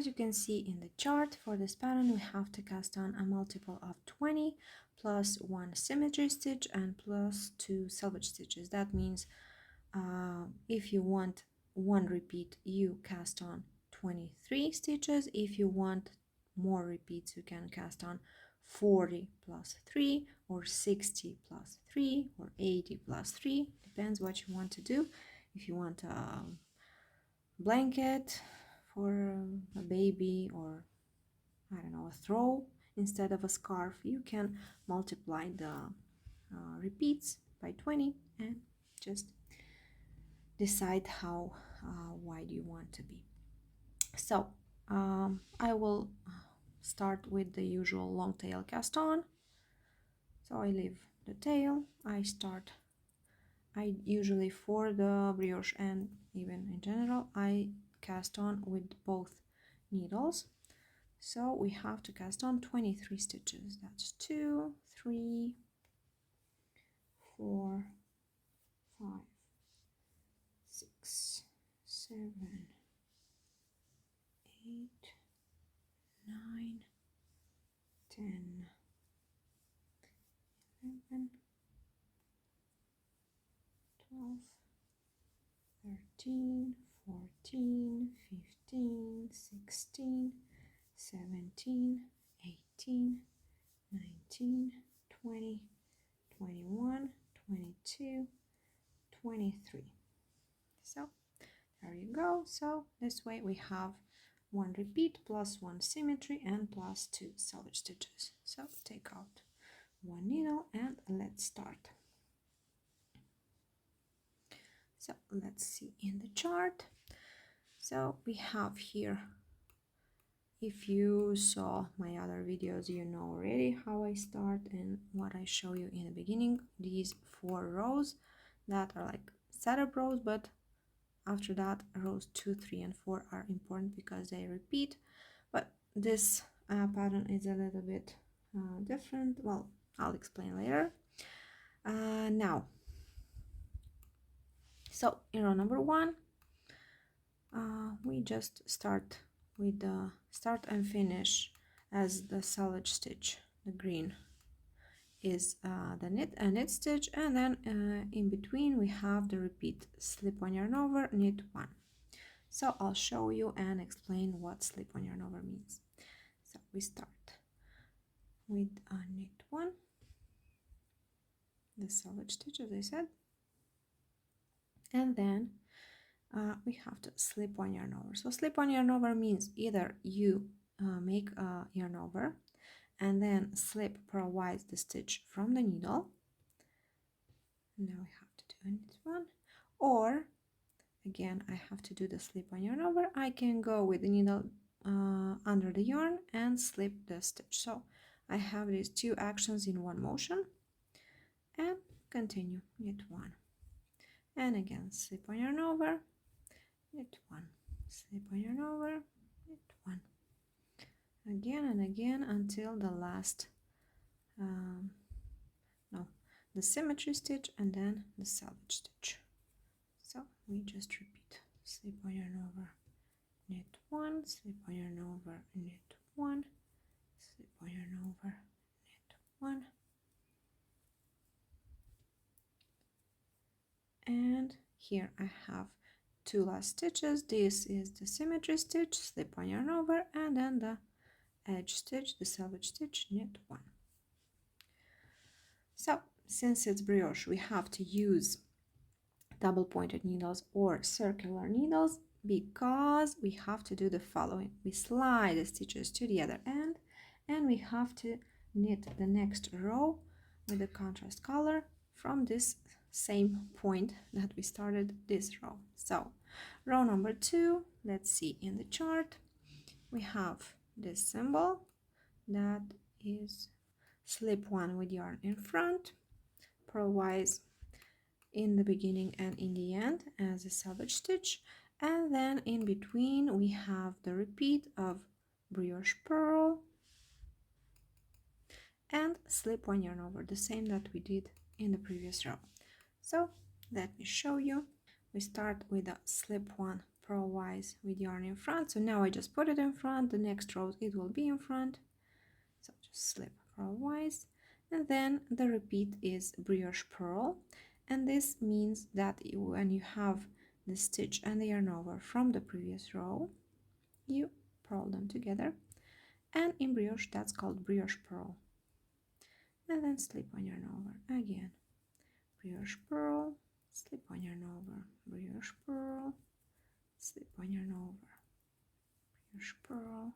as you can see in the chart, for this pattern we have to cast on a multiple of 20 plus 1 symmetry stitch and plus 2 selvage stitches. That means if you want one repeat, you cast on 23 stitches. If you want more repeats, you can cast on 40 plus 3 or 60 plus 3 or 80 plus 3. Depends what you want to do. If you want a blanket for a baby, or I don't know, a throw instead of a scarf, you can multiply the repeats by 20 and just decide how wide you want to be. So I will start with the usual long tail cast on. So I leave the tail. I usually, for the brioche and even in general, I cast on with both needles. So we have to cast on 23 stitches. That's 2, 3, 4, 5, 6, 7, 8, 9, 10, 11, 12, 13, 14, 15, 16, 17, 18, 19, 20, 21, 22, 23. So there you go. So this way we have one repeat plus one symmetry and plus 2 selvage stitches. So take out one needle and let's start. So let's see in the chart. So we have here, if you saw my other videos, you know already how I start and what I show you in the beginning. These 4 rows that are like setup rows, but after that rows 2, 3 and 4 are important because they repeat. But this pattern is a little bit different. Well, I'll explain later. Now, so in row number 1, we just start with the start and finish as the selvage stitch. The green is the knit stitch, and then in between we have the repeat slip on yarn over, knit 1. So I'll show you and explain what slip on yarn over means. So we start with a knit 1, the selvage stitch as I said, and then we have to slip one yarn over. So slip one yarn over means either you make a yarn over and then slip purlwise the stitch from the needle. Now we have to do a knit 1, or again I have to do the slip one yarn over. I can go with the needle under the yarn and slip the stitch. So I have these 2 actions in one motion, and continue knit 1, and again slip one yarn over, knit 1, slip one yarn over, knit 1, again and again until the last the symmetry stitch and then the selvage stitch. So we just repeat slip one yarn over, knit 1, slip one yarn over, knit 1, slip one yarn over, knit 1, and here I have 2 last stitches. This is the symmetry stitch, slip one yarn over, and then the edge stitch, the selvage stitch, knit 1. So since it's brioche, we have to use double pointed needles or circular needles because we have to do the following. We slide the stitches to the other end and we have to knit the next row with the contrast color from this same point that we started this row. So row number 2, let's see in the chart, we have this symbol that is slip 1 with yarn in front, purlwise in the beginning and in the end as a selvage stitch, and then in between we have the repeat of brioche purl and slip 1 yarn over, the same that we did in the previous row. So let me show you. We start with a slip 1 purlwise with yarn in front. So now I just put it in front, the next row it will be in front. So just slip purlwise, and then the repeat is brioche purl, and this means that when you have the stitch and the yarn over from the previous row, you purl them together, and in brioche that's called brioche purl. And then slip on yarn over again, brioche purl, slip on yarn over, brioche purl, slip on yarn over, brioche purl,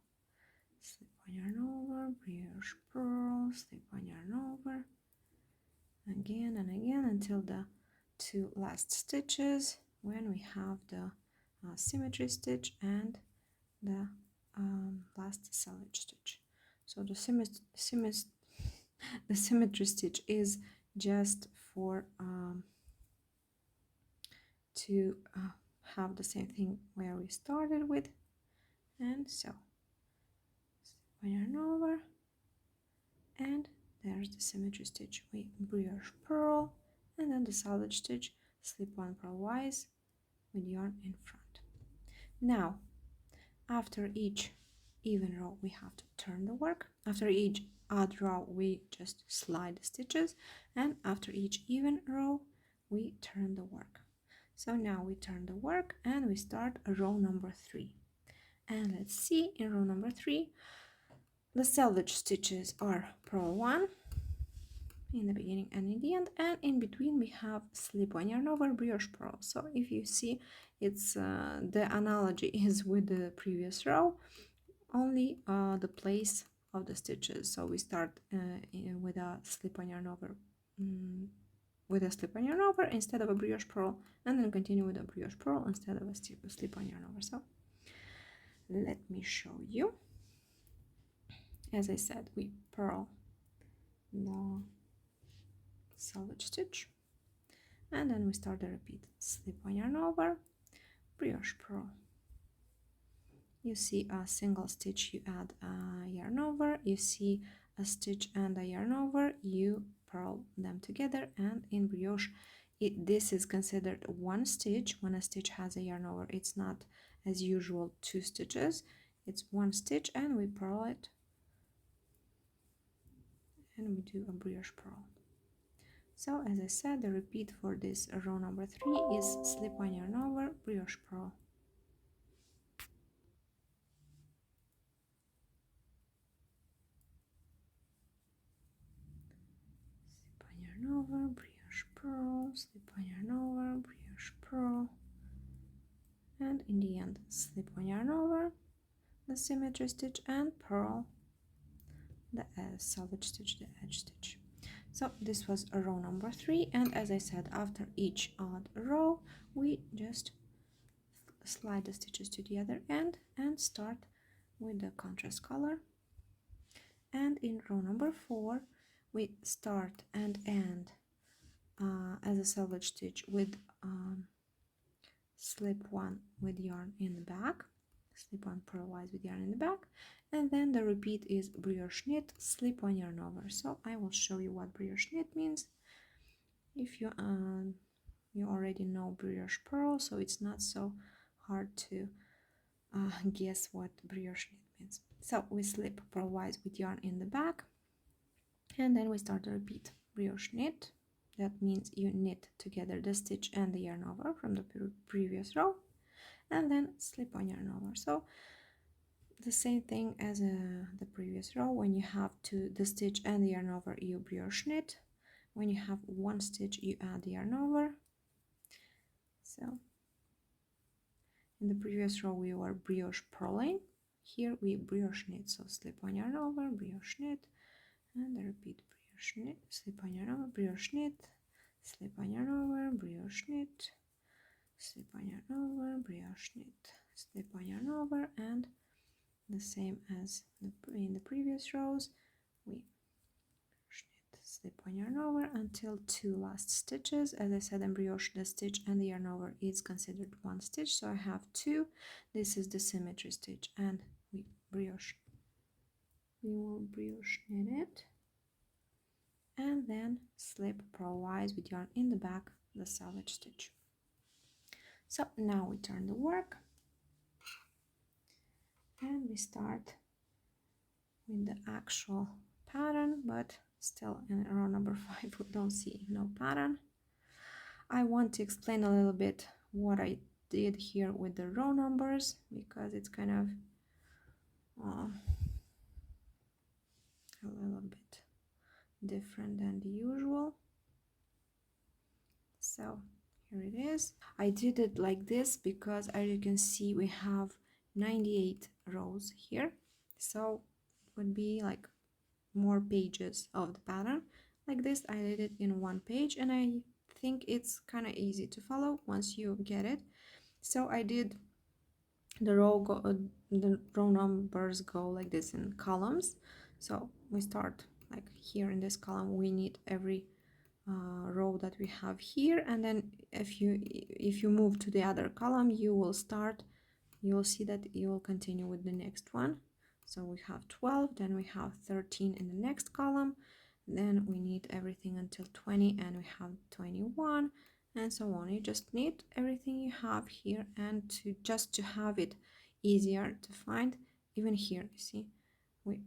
slip on yarn over, brioche purl, slip on yarn over, again and again until the two last stitches when we have the symmetry stitch and the last selvage stitch. So the symmetry stitch is just for to have the same thing where we started with, and so yarn over, and there's the symmetry stitch with brioche purl, and then the selvage stitch, slip one purlwise with yarn in front. Now after each even row we have to turn the work. After each odd row we just slide the stitches, and after each even row we turn the work. So now we turn the work and we start row number 3, and let's see, in row number 3 the selvage stitches are purl 1 in the beginning and in the end, and in between we have slip one yarn over, brioche purl. So if you see, it's the analogy is with the previous row, only the place of the stitches. So we start with a slip one yarn over, with a slip one yarn over instead of a brioche purl, and then continue with a brioche purl instead of a slip one yarn over. So let me show you. As I said, we purl the selvage stitch, and then we start the repeat, slip one yarn over, brioche purl. You see a single stitch, you add a yarn over, you see a stitch and a yarn over, you purl them together, and in brioche this is considered one stitch. When a stitch has a yarn over, it's not as usual 2 stitches, it's one stitch, and we purl it and we do a brioche purl. So as I said, the repeat for this row number 3 is slip one yarn over, brioche purl. Slip one yarn over, brioche purl, slip one yarn over, brioche purl, and in the end slip one yarn over, the symmetry stitch, and purl the selvage stitch, the edge stitch. So this was a row number 3, and as I said, after each odd row we just slide the stitches to the other end and start with the contrast color. And in row number 4 we start and end as a selvage stitch with slip one with yarn in the back, slip one purlwise with yarn in the back, and then the repeat is brioche knit, slip one yarn over. So I will show you what brioche knit means. If you you already know brioche purl, so it's not so hard to guess what brioche knit means. So we slip purlwise with yarn in the back, and then we start the repeat, brioche knit. That means you knit together the stitch and the yarn over from the previous row, and then slip on yarn over. So the same thing as the previous row. When you have the stitch and the yarn over, you brioche knit. When you have one stitch, you add the yarn over. So in the previous row we were brioche purling, here we brioche knit. So slip one yarn over, brioche knit, and the repeat, brioche knit, slip one yarn over, brioche knit, slip one yarn over, brioche knit, slip one yarn over, brioche knit, slip one yarn over, and the same as in the previous rows, we slip one yarn over until 2 last stitches. As I said in brioche, the stitch and the yarn over is considered one stitch, so I have 2. This is the symmetry stitch, and we will brioche knit it, and then slip purlwise with yarn in the back the selvage stitch. So now we turn the work, And we start with the actual pattern, but still in row number 5 we don't see no pattern. I want to explain a little bit what I did here with the row numbers, because it's kind of a little bit different than the usual. So here it is. I did it like this because, as you can see, we have 98 rows here, so it would be like more pages of the pattern. Like this, I did it in one page, and I think it's kind of easy to follow once you get it. So I did the row numbers go like this in columns. So we start like here in this column. We need every row that we have here, and then if you move to the other column, you'll see that you will continue with the next one. So we have 12, then we have 13 in the next column, then we need everything until 20, and we have 21, and so on. You just need everything you have here, and to have it easier to find. Even here, you see, we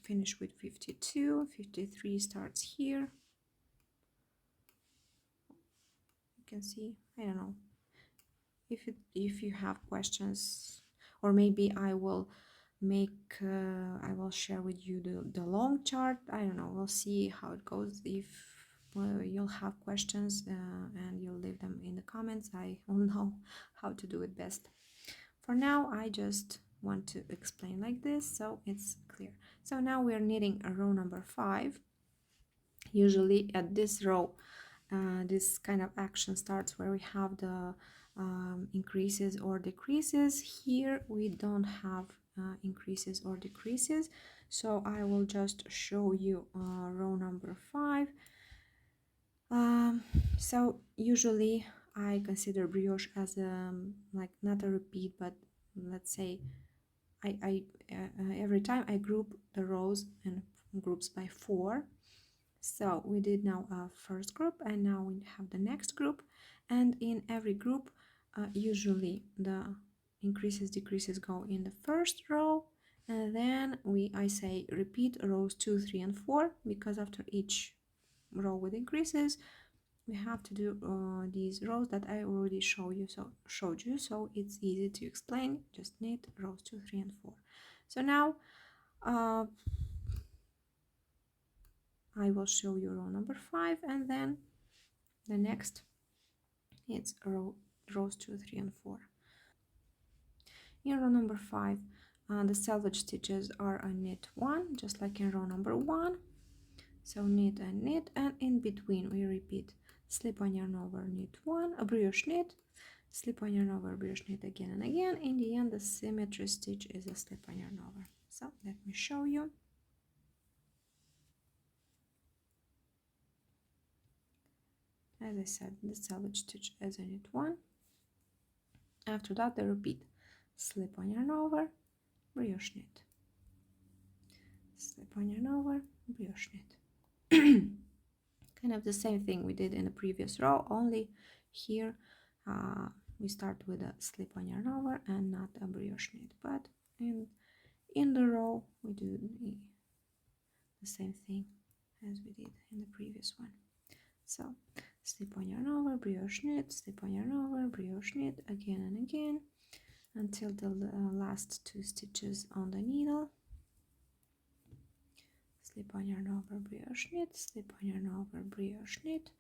finish with 52, 53 starts here. You can see, I don't know if you have questions, or maybe I will share with you the long chart. I don't know, we'll see how it goes. If you'll have questions and you'll leave them in the comments, I will know how to do it best. For now, I just want to explain like this so it's clear. So now we're knitting a row number 5. Usually at this row, this kind of action starts where we have the increases or decreases. Here we don't have increases or decreases, so I will just show you row number 5. So usually I consider brioche as like not a repeat, but let's say I every time I group the rows in groups by 4. So we did now a first group, and now we have the next group, and in every group usually the increases decreases go in the first row, and then I say repeat rows 2, 3 and 4, because after each row with increases we have to do these rows that I already showed you, so it's easy to explain. Just knit rows 2, 3 and 4. So now I will show you row number 5, and then the next it's rows 2, 3 and 4. In row number 5 the selvage stitches are a knit 1, just like in row number 1. So knit, and in between we repeat slip on yarn over, knit 1, a brioche knit, slip on yarn over, brioche knit again and again. In the end, the symmetry stitch is a slip on yarn over. So let me show you. As I said, the selvage stitch is a knit 1. After that, the repeat slip on yarn over, brioche knit, slip on yarn over, brioche knit. Kind of the same thing we did in the previous row, only here we start with a slip on yarn over and not a brioche knit, but in the row we do the same thing as we did in the previous one. So slip on yarn over, brioche knit, slip on yarn over, brioche knit again and again until the last 2 stitches on the needle. Slip on yarn over, brioche knit, slip on yarn over, brioche knit,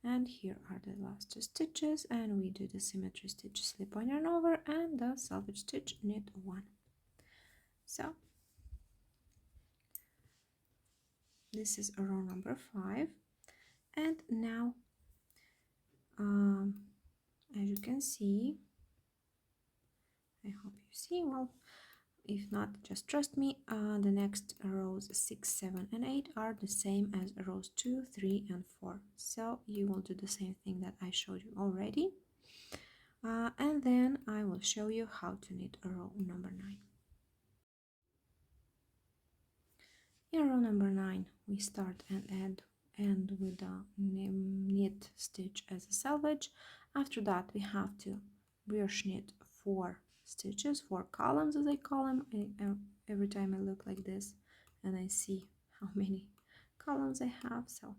and here are the last 2 stitches, and we do the symmetry stitch, slip on yarn over, and the selvage stitch, knit 1. So this is row number 5, and now as you can see, I hope you see, well, if not, just trust me, the next rows 6, 7 and 8 are the same as rows 2, 3 and 4. So you will do the same thing that I showed you already. And then I will show you how to knit a row number 9. In row number 9, we start and end with a knit stitch as a selvage. After that, we have to brioche knit 4 stitches, 4 columns as I call them. Every time I look like this and I see how many columns I have. So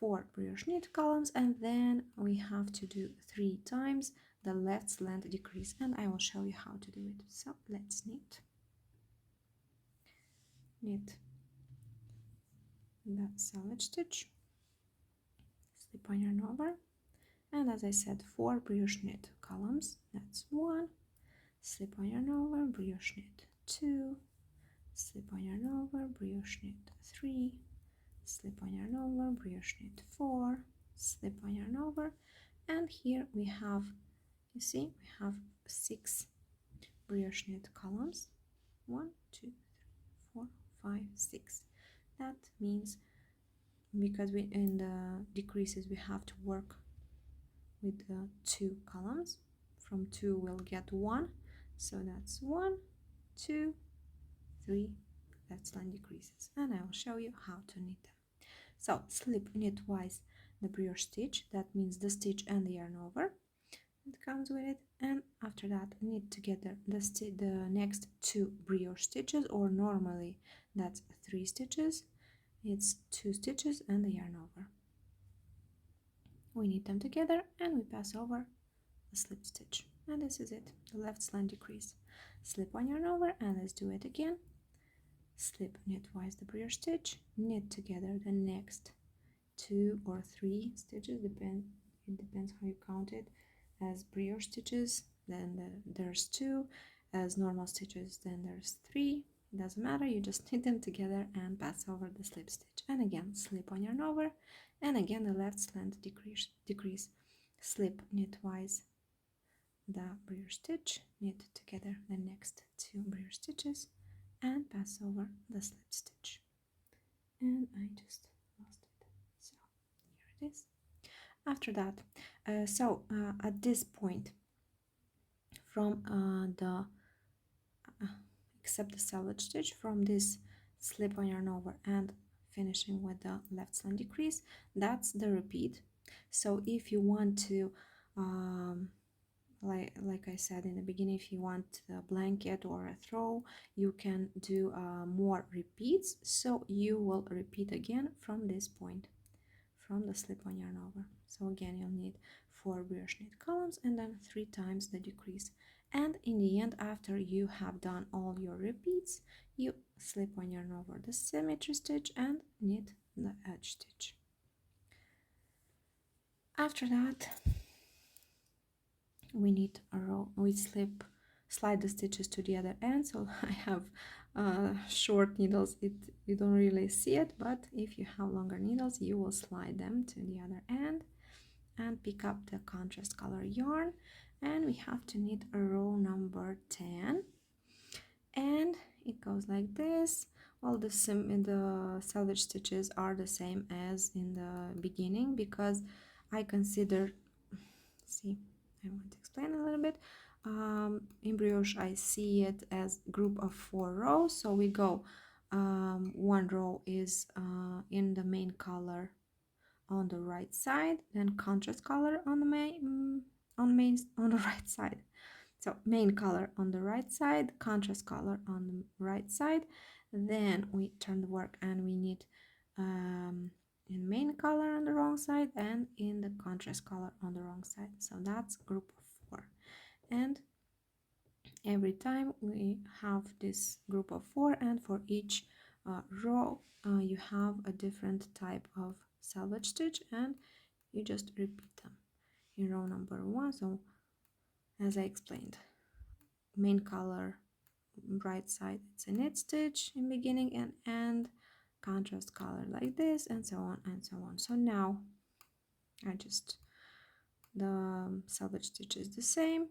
4 brioche knit columns, and then we have to do 3 times the left slant decrease, and I will show you how to do it. So let's knit that selvage stitch, slip on yarn over, and as I said, 4 brioche knit columns. That's 1, slip on yarn over, brioche knit 2, slip on yarn over, brioche knit 3, slip on yarn over, brioche knit 4, slip on yarn over, and here we have, you see, we have 6 brioche knit columns. 1, 2, 3, 4, 5, 6. That means because we in the decreases we have to work with the 2 columns. From 2 we'll get 1, so that's 1, 2, 3. That's line decreases, and I will show you how to knit them. So slip knitwise the brioche stitch, that means the stitch and the yarn over it comes with it, and after that knit together the next 2 brioche stitches, or normally that's 3 stitches. It's 2 stitches and the yarn over. We knit them together and we pass over the slip stitch, and this is it, the left slant decrease. Slip one yarn over, and let's do it again. Slip knitwise the brioche stitch, knit together the next 2 or 3 stitches, it depends how you count it. As brioche stitches, then there's 2, as normal stitches, then there's 3. It doesn't matter, you just knit them together and pass over the slip stitch, and again slip on yarn over, and again the left slant decrease. Slip knitwise the brioche stitch, knit together the next 2 brioche stitches, and pass over the slip stitch. And I just lost it, so here it is. After that, at this point, from except the selvage stitch, from this slip on yarn over and finishing with the left slant decrease, that's the repeat. So if you want to like I said in the beginning, if you want a blanket or a throw, you can do more repeats, so you will repeat again from this point, from the slip on yarn over. So again you'll need 4 brioche knit columns and then 3 times the decrease, and in the end, after you have done all your repeats, you slip on yarn over the symmetry stitch and knit the edge stitch. After that, we need a row, we slide the stitches to the other end. So I have short needles, you don't really see it, but if you have longer needles, you will slide them to the other end and pick up the contrast color yarn, and we have to knit a row number 10, and it goes like this. Well, the selvage stitches are the same as in the beginning, because I consider, see, I want to explain a little bit. In brioche I see it as group of 4 rows, so we go, 1 row is in the main color on the right side, then contrast color on the on the right side. So main color on the right side, contrast color on the right side, then we turn the work and we knit in main color on the wrong side and in the contrast color on the wrong side. So that's group of 4, and every time we have this group of 4, and for each row you have a different type of selvage stitch, and you just repeat them in row number 1. So as I explained, main color right side, it's a knit stitch in beginning and end, contrast color like this, and so on and so on. So now the selvage stitch is the same,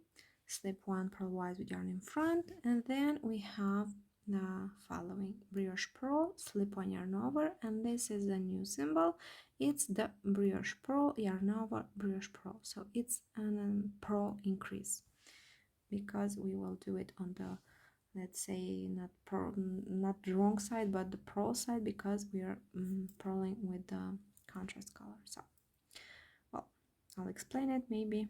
slip 1 purlwise with yarn in front, and then we have the following: brioche purl, slip 1 yarn over, and this is the new symbol, it's the brioche purl, yarn over, brioche purl. So it's a purl increase, because we will do it on the, let's say, not the wrong side but the purl side, because we are purling with the contrast color. So, well, I'll explain it maybe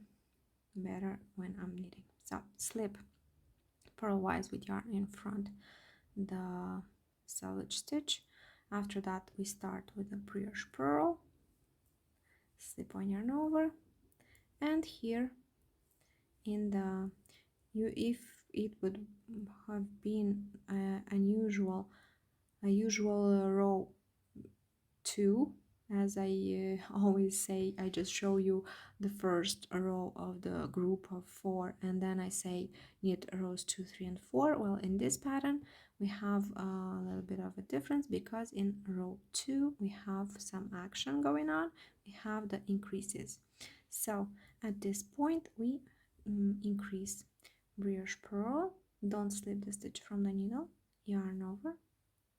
better when I'm knitting. So slip purlwise with yarn in front the selvage stitch. After that we start with the brioche purl, slip one yarn over, and here in the if it would have been a usual row 2, as I always say, I just show you the first row of the group of 4 and then I say knit rows 2, 3 and 4. Well, in this pattern we have a little bit of a difference because in row 2 we have some action going on, we have the increases. So at this point we increase brioche purl, don't slip the stitch from the needle, yarn over,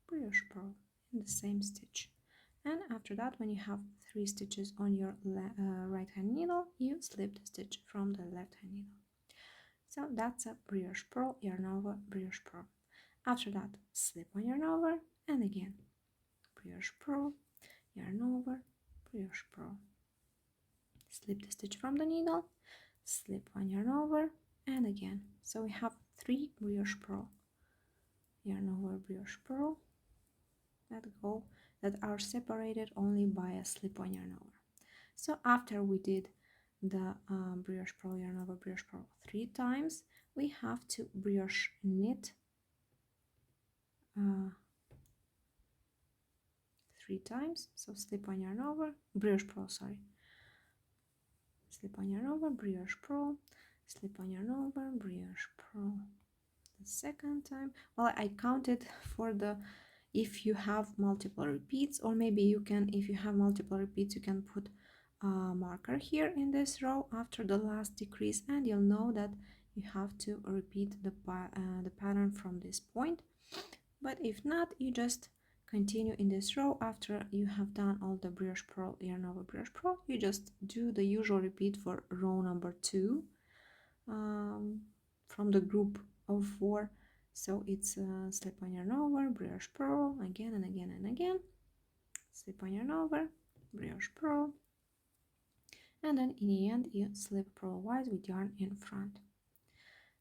brioche purl in the same stitch. And after that, when you have 3 stitches on your right hand needle, you slip the stitch from the left hand needle. So that's a brioche purl, yarn over, brioche purl. After that, slip one yarn over, and again brioche purl, yarn over, brioche purl. Slip the stitch from the needle, slip one yarn over, and again. So we have 3 brioche purl, yarn over, brioche purl that are separated only by a slip one yarn over. So after we did the brioche purl, yarn over, brioche purl 3 times, we have to brioche knit 3 times. So slip one yarn over, brioche purl, sorry, slip one yarn over, brioche purl, slip one yarn over, brioche purl the second time. Well, I counted for the if you have multiple repeats, or maybe you can, if you have multiple repeats, you can put a marker here in this row after the last decrease, and you'll know that you have to repeat the pattern from this point. But if not, you just continue in this row. After you have done all the brioche purl, yarn over, brioche purl, you just do the usual repeat for row number 2 from the group of 4. So it's slip one yarn over, brioche purl, again and again and again, slip one yarn over, brioche purl, and then in the end you slip purlwise with yarn in front.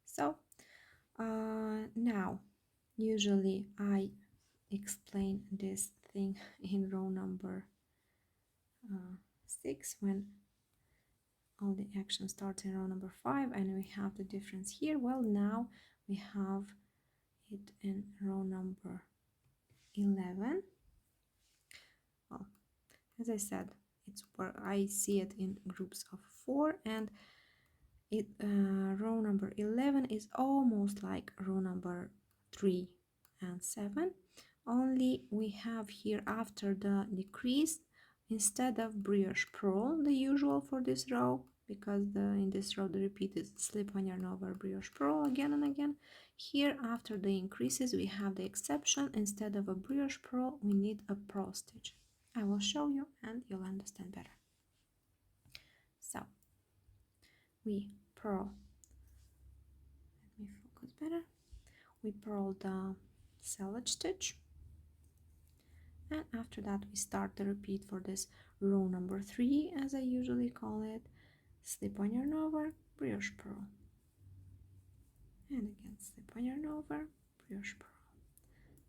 So now usually I explain this thing in row number 6 when all the action starts in row number 5 and we have the difference here. Well, now we have it in row number 11. Well, as I said, it's where I see it in groups of 4, and it row number 11 is almost like row number 3 and 7, only we have here after the decrease, instead of brioche purl, the usual for this row, because in this row the repeat is slip one yarn over, brioche purl again and again. Here after the increases we have the exception, instead of a brioche purl we need a purl stitch. I will show you and you'll understand better. So we purl, let me focus better, we purl the selvage stitch, and after that we start the repeat for this row number 3, as I usually call it, slip one yarn over, brioche purl, and again slip one yarn over, brioche purl,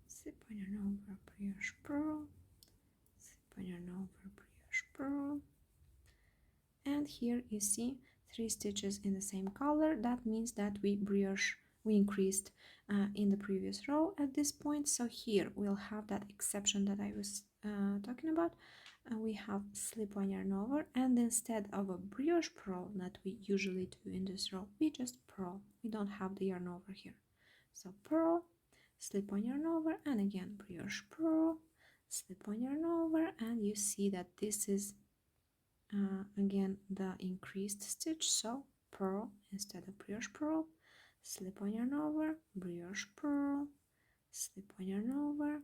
slip one yarn over, brioche purl, slip one yarn over, brioche purl, and here you see 3 stitches in the same color. That means that we increased in the previous row at this point. So here we'll have that exception that I was talking about. We have slip one yarn over, and instead of a brioche purl that we usually do in this row, we just purl. We don't have the yarn over here. So purl, slip one yarn over, and again brioche purl, slip one yarn over, and you see that this is again the increased stitch. So purl instead of brioche purl, slip one yarn over, brioche purl, slip one yarn over,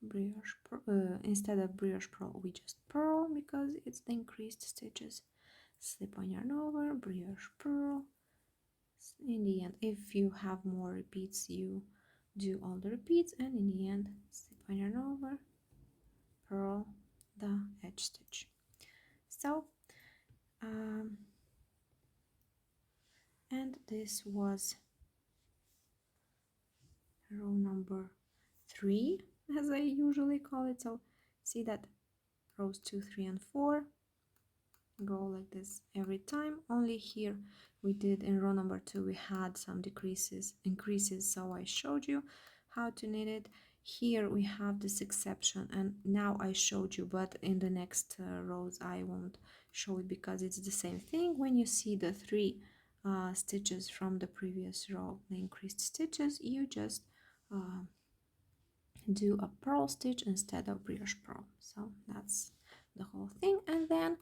brioche purl. Instead of brioche purl we just purl because it's the increased stitches, slip one yarn over, brioche purl. In the end, if you have more repeats, you do all the repeats, and in the end slip one yarn over, purl the edge stitch. So and and this was row number 3, as I usually call it. So see that rows 2, 3, and 4 go like this every time. Only here we did in row number 2 we had some increases, so I showed you how to knit it. Here we have this exception, and now I showed you, but in the next rows I won't show it because it's the same thing. When you see the 3 stitches from the previous row, the increased stitches, you just do a purl stitch instead of brioche purl. So that's the whole thing. And then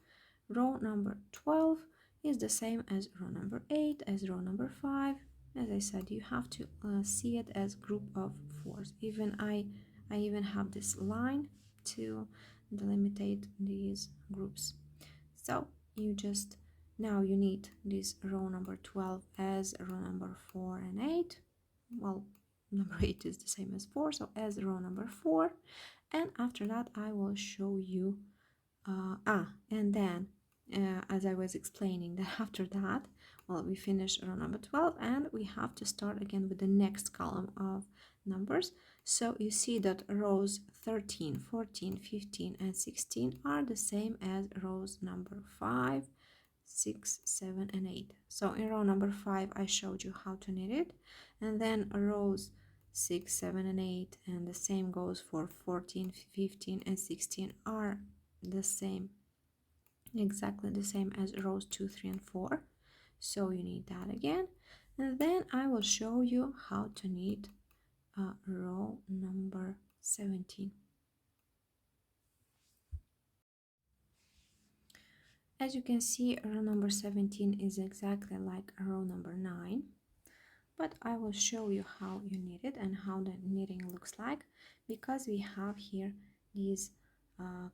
row number 12 is the same as row number 8, as row number 5. As I said, you have to see it as group of 4s. Even I even have this line to delimitate these groups. So you just, now you need this row number 12 as row number 4 and 8. Well, number 8 is the same as 4, so as row number 4. And after that I will show you and then as I was explaining, that after that, well, we finish row number 12 and we have to start again with the next column of numbers. So you see that rows 13, 14, 15, and 16 are the same as rows number 5, 6, 7, and 8. So in row number 5 I showed you how to knit it, and then rows 6, 7, and 8, and the same goes for 14, 15, and 16 are the same, exactly the same as rows 2, 3, and 4. So you need that again, and then I will show you how to knit row number 17. As you can see, row number 17 is exactly like row number 9, but I will show you how you knit it and how the knitting looks like, because we have here these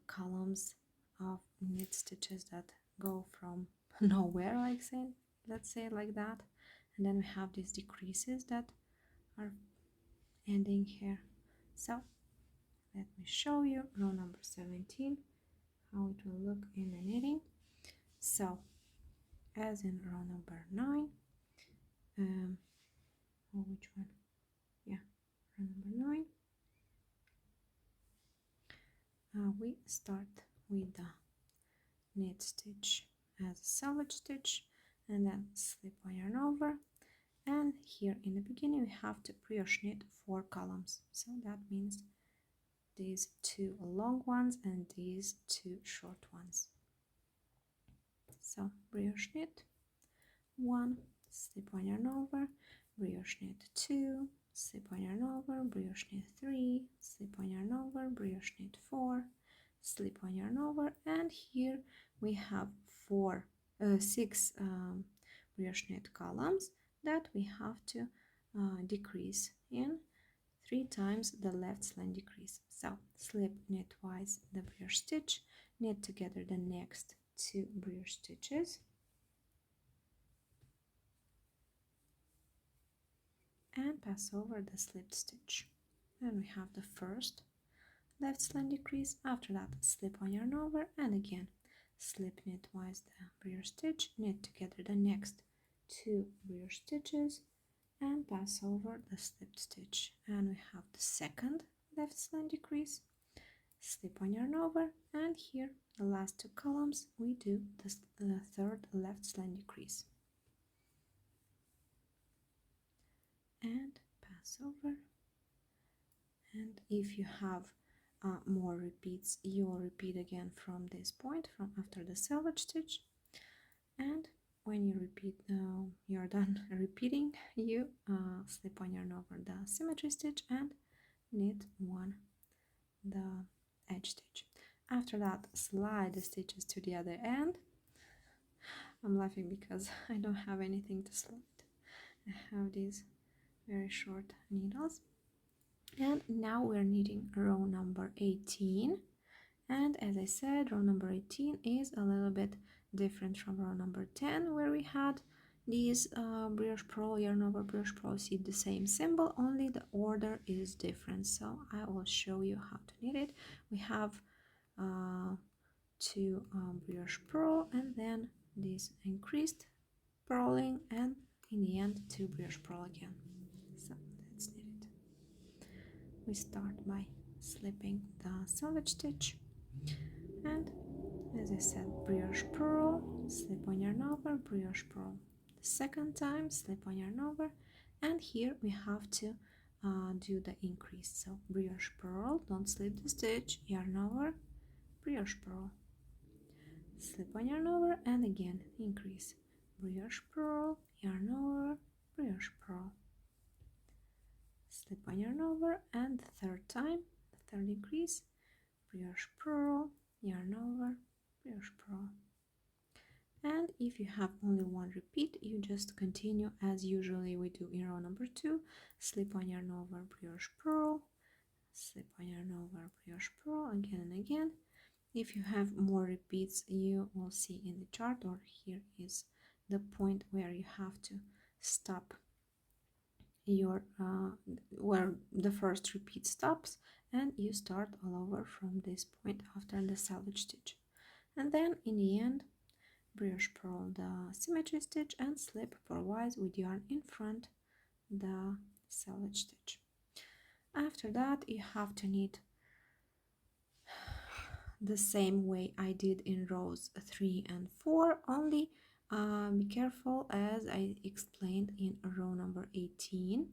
columns of knit stitches that go from nowhere, let's say like that, and then we have these decreases that are ending here. So let me show you row number 17, how it will look in the knitting. So as in row number 9, which one? Yeah, row number 9. We start with the knit stitch as a selvage stitch, and then slip one yarn over, and here in the beginning we have to brioche knit 4 columns. So that means these 2 long ones and these 2 short ones. So brioche knit 1, slip one yarn over, brioche knit 2, slip one yarn over, brioche knit 3, slip one yarn over, brioche knit 4, slip one yarn over, and here we have 6 brioche knit columns that we have to decrease in 3 times the left slant decrease. So slip knit twice the brioche stitch, knit together the next 2 brioche stitches, and pass over the slipped stitch. Then we have the first left slant decrease. After that, slip one yarn over, and again slip knit twice the brioche stitch, knit together the next 2 brioche stitches, and pass over the slipped stitch. And we have the second left slant decrease, slip one yarn over, and here the last 2 columns we do the third left slant decrease and pass over. And if you have more repeats, you will repeat again from this point, from after the selvage stitch, and when you repeat, you're done repeating, you slip one yarn over the symmetry stitch and knit the edge stitch. After that, slide the stitches to the other end. I'm laughing because I don't have anything to slide. I have these very short needles. And now we're knitting row number 18, and as I said, row number 18 is a little bit different from row number 10, where we had these brioche purl, yarn over brioche purl, see the same symbol, only the order is different. So I will show you how to knit it. We have 2 brioche purl, and then this increased purling, and in the end to brioche purl again. So let's knit it. We start by slipping the selvage stitch, and as I said, brioche purl, slip on yarn over, brioche purl. The second time, slip on yarn over, and here we have to do the increase. So brioche purl, don't slip the stitch, yarn over, brioche purl, slip on yarn over, and again increase. Brioche purl, yarn over, brioche purl, slip on yarn over, and the third time, the third increase, brioche purl, yarn over, brioche purl. And if you have only one repeat, you just continue as usually we do in row number 2, slip on yarn over, brioche purl, slip on yarn over, brioche purl, again and again. If you have more repeats, you will see in the chart, or here is the point where you have to stop your where the first repeat stops, and you start all over from this point after the selvage stitch. And then in the end, brioche purl the symmetry stitch and slip purlwise with yarn in front the selvage stitch. After that, you have to knit the same way I did in rows 3 and 4, only be careful, as I explained in row number 18,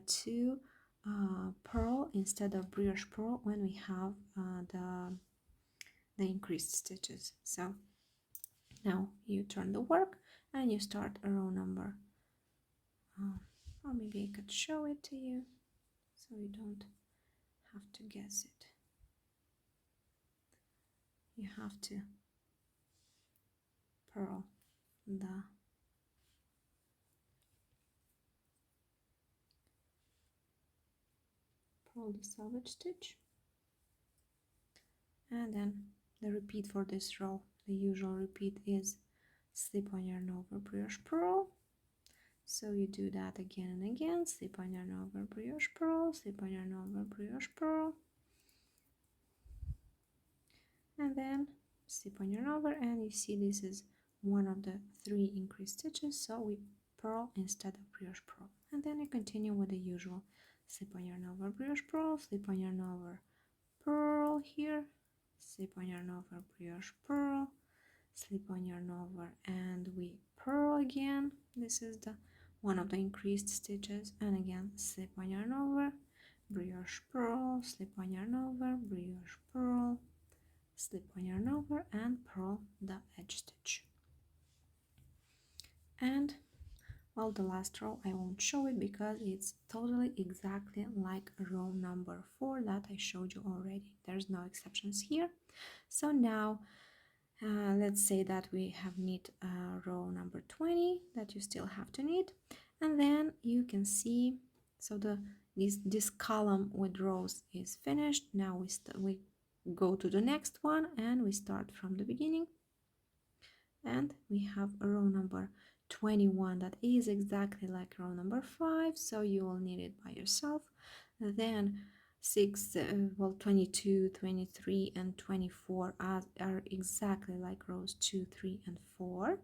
to purl instead of brioche purl when we have the increased stitches. So now you turn the work and you start a row number, or maybe I could show it to you so you don't have to guess it. You have to purl the selvage stitch, and then the repeat for this row, the usual repeat is slip on yarn over, brioche purl. So you do that again and again, slip on yarn over, brioche purl, slip on yarn over, brioche purl, and then slip on yarn over, and you see this is one of the 3 increased stitches, so we purl instead of brioche purl. And then you continue with the usual slip on yarn over, brioche purl, slip on yarn over, purl here, slip on yarn over, brioche purl, slip on yarn over, and we purl again. This is the one of the increased stitches, and again slip on yarn over, brioche purl, slip on yarn over, brioche purl, slip on yarn over, and purl the edge stitch. And well, the last row I won't show it because it's totally exactly like row number 4 that I showed you already. There's no exceptions here. So now let's say that we have knit row number 20 that you still have to knit, and then you can see, so this column with rows is finished. Now we go to the next one and we start from the beginning, and we have a row number 21 that is exactly like row number 5, so you will knit it by yourself. Then 22, 23 and 24 are exactly like rows 2, 3 and 4.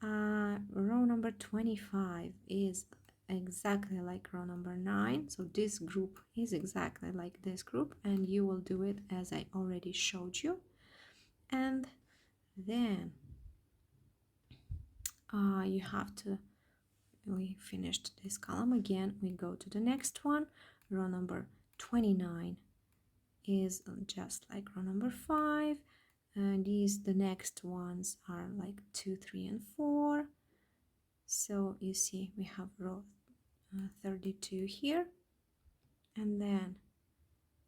Row number 25 is exactly like row number 9, so this group is exactly like this group, and you will do it as I already showed you. And then you have to, we finished this column again, we go to the next one. Row number 29 is just like row number 5, and the next ones are like 2, 3 and 4. So you see we have row 32 here, and then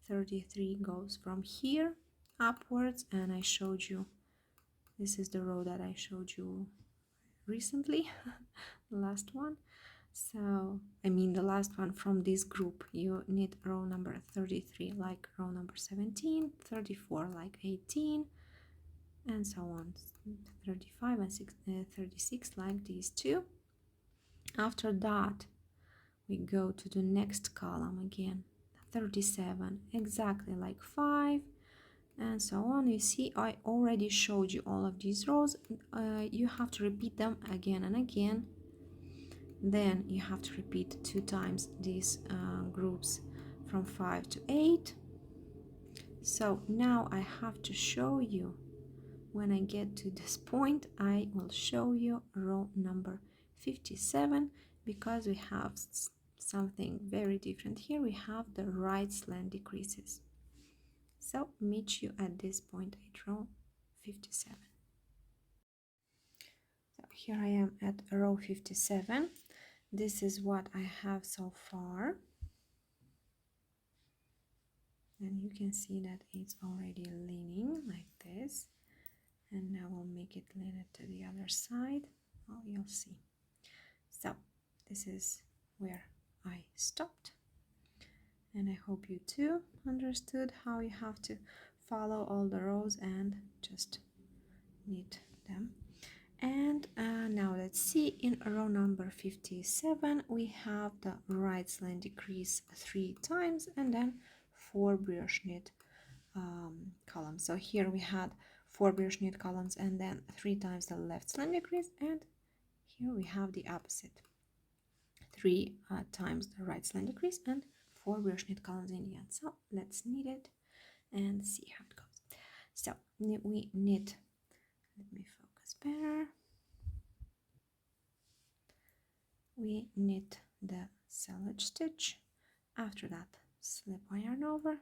33 goes from here upwards, and I showed you, this is the row that I showed you recently, the last one. So I mean the last one from this group, you knit row number 33 like row number 17, 34 like 18, and so on, 35 and 36 like these two. After that we go to the next column again, 37 exactly like 5, and so on. You see I already showed you all of these rows. You have to repeat them again and again Then you have to repeat 2 times these groups from 5 to 8. So now I have to show you, when I get to this point, I will show you row number 57, because we have something very different here. We have the right slant decreases. So meet you at this point at row 57. So here I am at row 57. This is what I have so far. And you can see that it's already leaning like this. And now we'll make it lean it to the other side. Oh, you'll see. So this is where I stopped. And I hope you too understood how you have to follow all the rows and just knit them. And now let's see, in row number 57 we have the right slant decrease 3 times and then 4 brioche knit columns. So here we had 4 brioche knit columns and then 3 times the left slant decrease, and here we have the opposite, 3 times the right slant decrease and 4 brioche knit columns in the end. So let's knit it and see how it goes. So we knit, let me focus better. We knit the selvage stitch, after that slip one yarn over,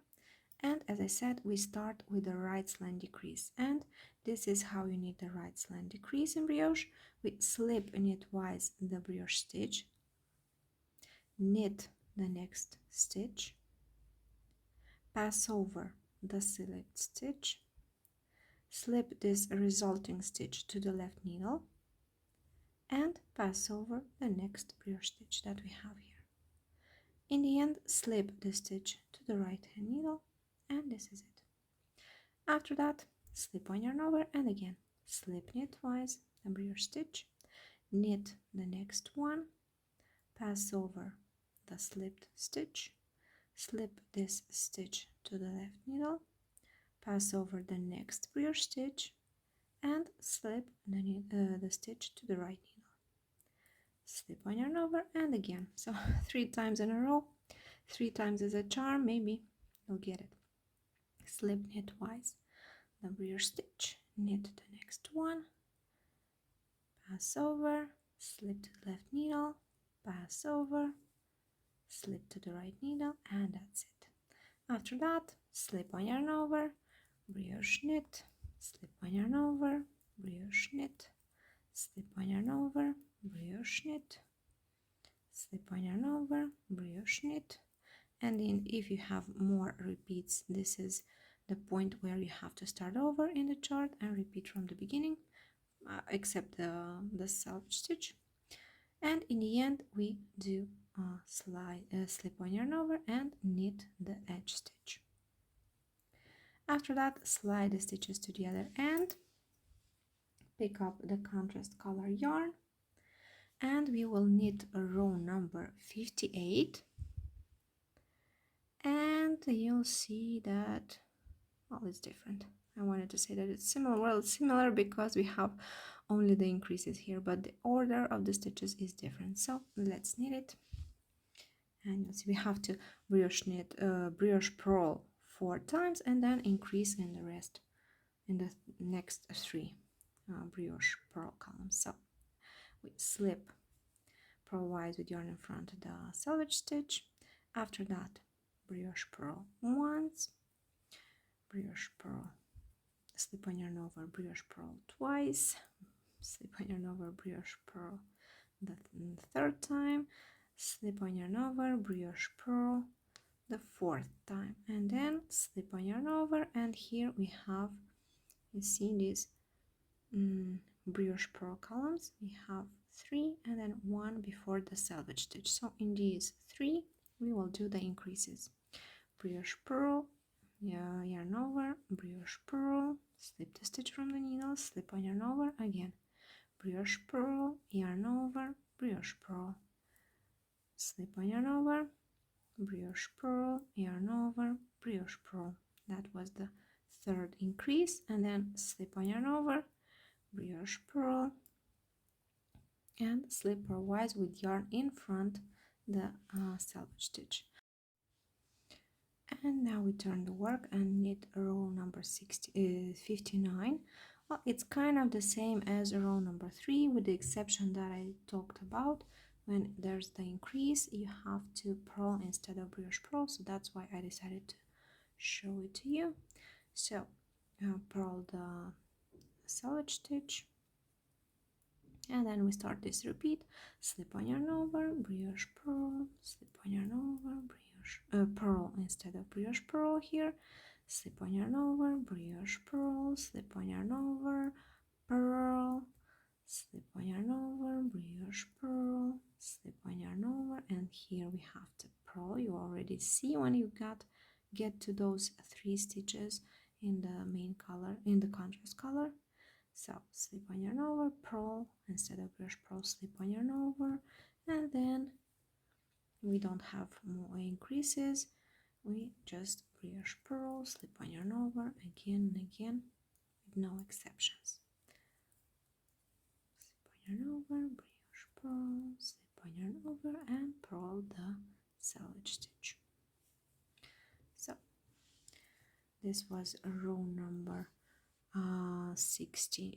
and as I said, we start with the right slant decrease, and this is how you knit the right slant decrease in brioche. We slip knitwise the brioche stitch, knit the next stitch, pass over the select stitch, slip this resulting stitch to the left needle, and pass over the next brioche stitch that we have here. In the end, slip the stitch to the right hand needle, and this is it. After that, slip one yarn over and again slip knit twice the brioche stitch, knit the next one, pass over the slipped stitch, slip this stitch to the left needle, pass over the next brioche stitch, and slip the stitch to the right needle. Slip one yarn over and again. So 3 times in a row. 3 times is a charm, maybe you'll get it. Slip knit twice the brioche stitch, knit the next one, pass over, slip to the left needle, pass over, slip to the right needle, and that's it. After that, slip one yarn over, brioche knit, slip one yarn over, brioche knit, slip one yarn over, brioche knit, slip one yarn over, brioche knit, and then if you have more repeats, this is the point where you have to start over in the chart and repeat from the beginning, except the selvage stitch. And in the end, we do slip one yarn over and knit the edge stitch. After that, slide the stitches to the other end, pick up the contrast color yarn, and we will knit a row number 58. And you'll see that, well, it's different. I wanted to say that it's similar. Well, it's similar because we have only the increases here, but the order of the stitches is different. So let's knit it. And you'll see we have to brioche knit, brioche purl 4 times and then increase in the rest, in the next 3 brioche purl columns. So we slip purlwise with yarn in front of the selvage stitch. After that, brioche purl once, brioche purl, slip one yarn over, brioche purl twice, slip one yarn over, brioche purl the third time, slip one yarn over, brioche purl the 4th time, and then slip one yarn over, and here we have, you see these brioche purl columns. We have 3 and then 1 before the selvage stitch. So in these 3 we will do the increases. Brioche purl, yarn over, brioche purl, slip the stitch from the needle, slip one yarn over, again brioche purl, yarn over, brioche purl, slip one yarn over, brioche purl, yarn over, brioche purl. That was the 3rd increase, and then slip one yarn over, brioche purl, and slip purlwise with yarn in front the selvage stitch. And now we turn the work and knit row number 59. Well, it's kind of the same as row number 3 with the exception that I talked about. When there's the increase, you have to purl instead of brioche purl, so that's why I decided to show it to you. So purl the selvage stitch, and then we start this repeat: slip on yarn over, brioche purl, slip on yarn over, brioche purl instead of brioche purl here, slip on yarn over, brioche purl, slip on yarn over, purl, slip on yarn over, brioche purl, slip on yarn over, and here we have to purl. You already see when you get to those 3 stitches in the main color, in the contrast color. So slip on yarn over, purl instead of brioche purl, slip on yarn over, and then we don't have more increases, we just brioche purl, slip on yarn over again and again with no exceptions. Slip on yarn over, brioche purl, slip on yarn over, and purl the selvage stitch. So this was row number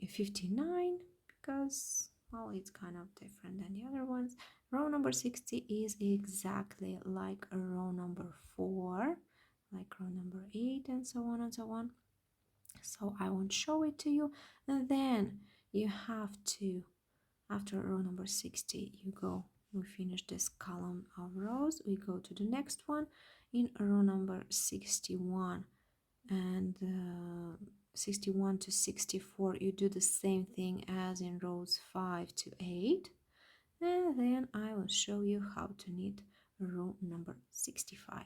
59, because, well, it's kind of different than the other ones. Row number 60 is exactly like row number 4, like row number 8, and so on and so on. So I won't show it to you. And then you have to, after row number 60, we finish this column of rows, we go to the next one in row number 61, and 61 to 64 you do the same thing as in rows 5 to 8, and then I will show you how to knit row number 65.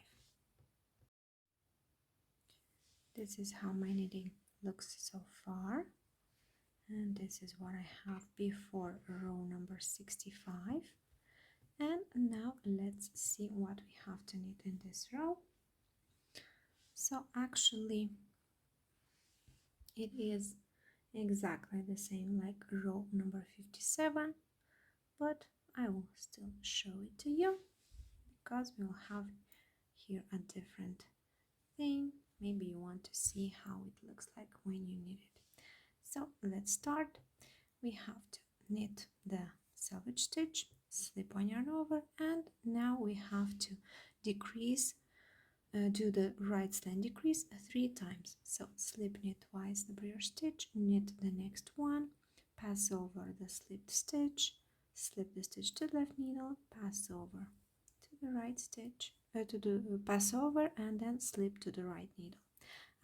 This is how my knitting looks so far, and this is what I have before row number 65. And now let's see what we have to knit in this row. So actually it is exactly the same like row number 57, but I will still show it to you because we'll have here a different thing. Maybe you want to see how it looks like when you knit it. So let's start. We have to knit the selvage stitch, slip on yarn over, and now we have to decrease, do the right slend decrease 3 times. So slip knit twice the brioche stitch, knit the next one, pass over the slipped stitch, slip the stitch to the left needle, pass over to the right stitch, pass over, and then slip to the right needle.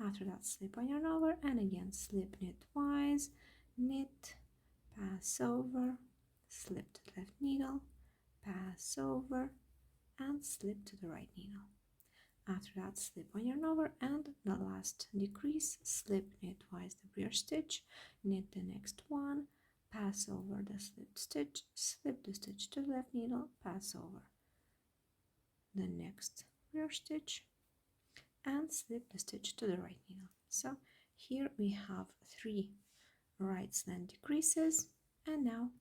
After that, slip on yarn over, and again slip knit twice, knit, pass over, slip to the left needle, pass over, and slip to the right needle. After that, slip on yarn over, and the last decrease, slip knit twice the brioche stitch, knit the next one, pass over the slipped stitch, slip the stitch to the left needle, pass over the next brioche stitch, and slip the stitch to the right needle. So here we have 3 right slend decreases, and now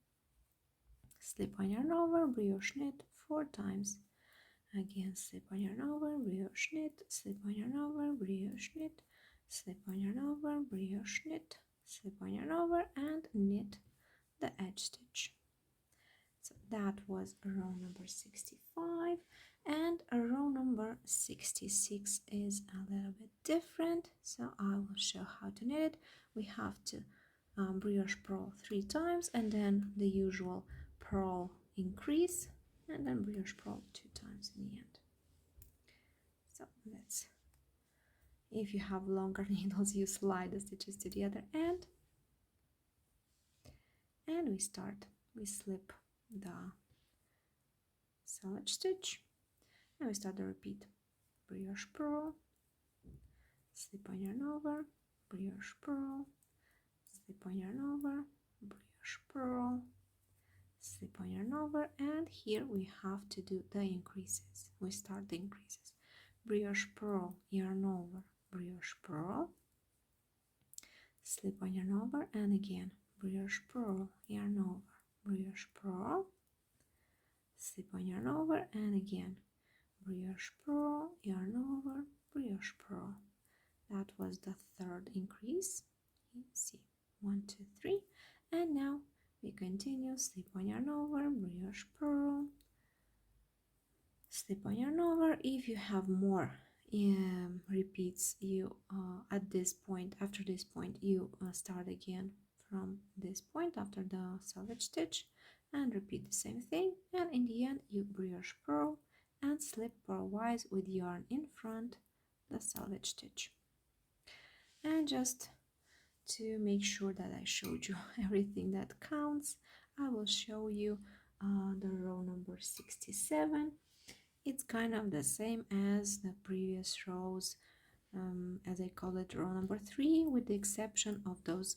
slip on yarn over, brioche knit 4 times. Again, slip on yarn over, brioche knit, slip on yarn over, brioche knit, slip on yarn over, brioche knit, slip on yarn over, and knit the edge stitch. So that was row number 65, and row number 66 is a little bit different, so I will show how to knit it. We have to brioche purl 3 times, and then the usual purl increase, and then brioche purl 2 times in the end. So let's, if you have longer needles, you slide the stitches to the other end, and we slip the selvage stitch, and we start the repeat: brioche purl, slip on yarn over, brioche purl, slip on yarn over, brioche purl, slip on yarn over, and here we have to do the increases. We start the increases: brioche purl, yarn over, brioche purl, slip on yarn over, and again brioche purl, yarn over, brioche purl, slip on yarn over, and again brioche purl, yarn over, brioche purl. That was the third increase. Let's see, 1 2 3, and now we continue, slip on yarn over, brioche purl, slip on yarn over. If you have more repeats, you at this point, after this point, you start again from this point after the selvage stitch and repeat the same thing, and in the end you brioche purl and slip purlwise with yarn in front the selvage stitch. And just to make sure that I showed you everything that counts, I will show you the row number 67. It's kind of the same as the previous rows, as I call it row number 3, with the exception of those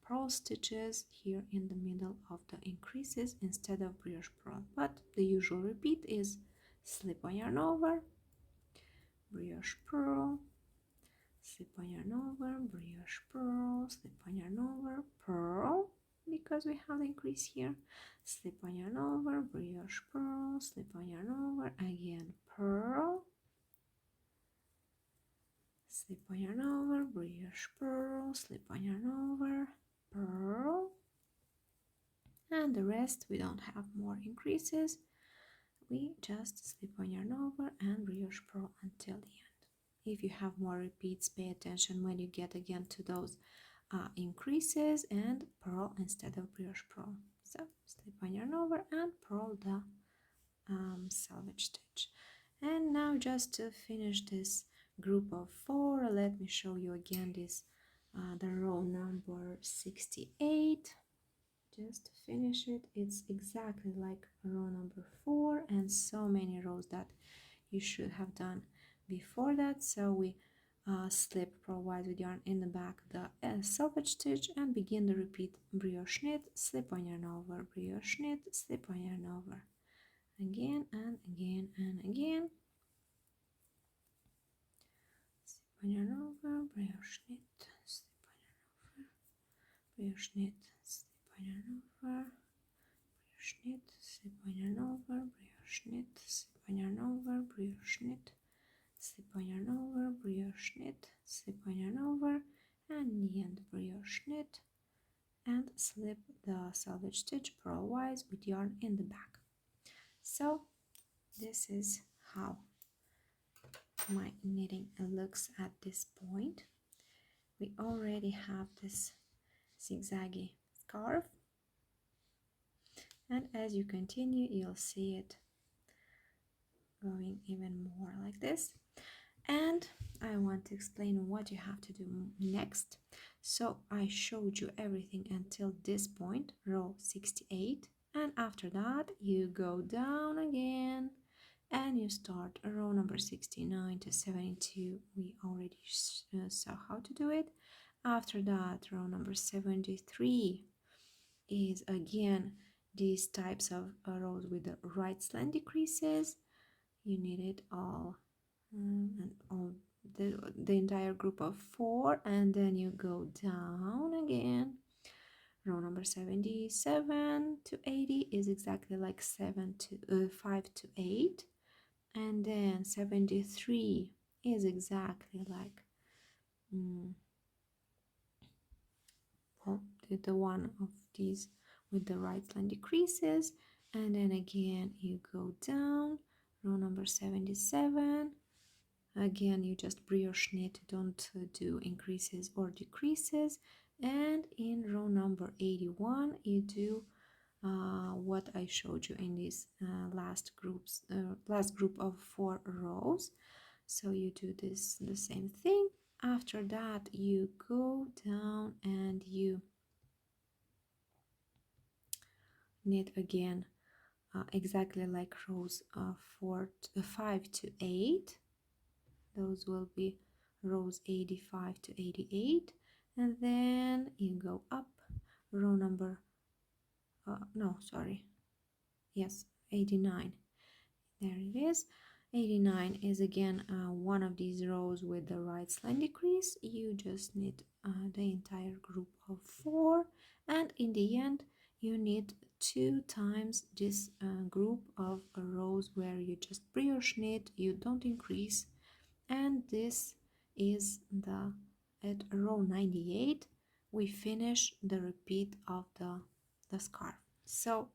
purl stitches here in the middle of the increases instead of brioche purl. But the usual repeat is slip on yarn over, brioche purl, slip on yarn over, brioche purl, slip on yarn over, purl, because we have the increase here, slip on yarn over, brioche purl, slip on yarn over, again purl, slip on yarn over, brioche purl, slip on yarn over, purl, and the rest we don't have more increases, we just slip on yarn over and brioche purl until the end. If you have more repeats, pay attention when you get again to those increases and purl instead of brioche purl. So slip on yarn over and purl the selvage stitch. And now just to finish this group of 4, let me show you again this the row number 68. Just to finish it, it's exactly like row number 4 and so many rows that you should have done before that. So we slip purlwise with yarn in the back the selvage stitch and begin the repeat brioche knit, slip on yarn over, brioche knit, slip on yarn over, again and again and again, slip on yarn over, brioche knit, slip on yarn over, brioche knit, slip on yarn over, brioche knit, slip on yarn over, brioche knit, slip on yarn over, brioche knit, slip on yarn over, brioche knit, slip on yarn over, and in the end brioche knit and slip the selvage stitch purlwise with yarn in the back. So this is how my knitting looks at this point. We already have this zigzaggy scarf, and as you continue you'll see it going even more like this. And I want to explain what you have to do next. So I showed you everything until this point, row 68, and after that you go down again and you start row number 69 to 72. We already saw how to do it. After that, row number 73 is again these types of rows with the right slant decreases. You knit it all and all the entire group of 4, and then you go down again. Row number 77 to 80 is exactly like 5 to 8, and then 73 is exactly like well, the one of these with the right slant decreases, and then again you go down. Row number 77, again you just brioche knit, don't do increases or decreases, and in row number 81 you do what I showed you in this last group of 4 rows. So you do this the same thing. After that you go down and you knit again exactly like rows 5 to 8. Those will be rows 85 to 88, and then you go up row number 89. There it is. 89 is again one of these rows with the right slant decrease. You just knit the entire group of 4, and in the end you knit 2 times this group of rows where you just brioche knit, you don't increase, and this is the at row 98 we finish the repeat of the scarf. So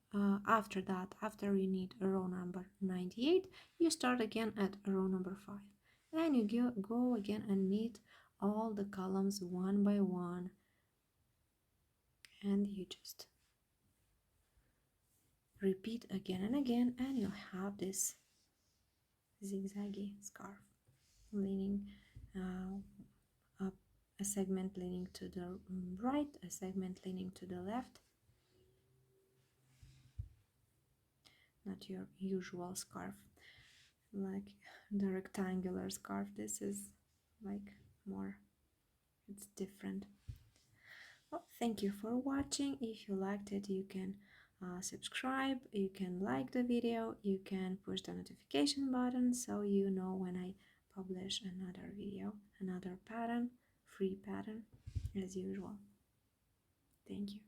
after that, after you knit row number 98, you start again at row number 5, and you go again and knit all the columns one by one, and you just repeat again and again, and you'll have this zigzaggy scarf leaning up, a segment leaning to the right, a segment leaning to the left. Not your usual scarf like the rectangular scarf. This is like more, it's different. Well, thank you for watching. If you liked it, you can subscribe, you can like the video, you can push the notification button so you know when I publish another video, another pattern, free pattern as usual. Thank you.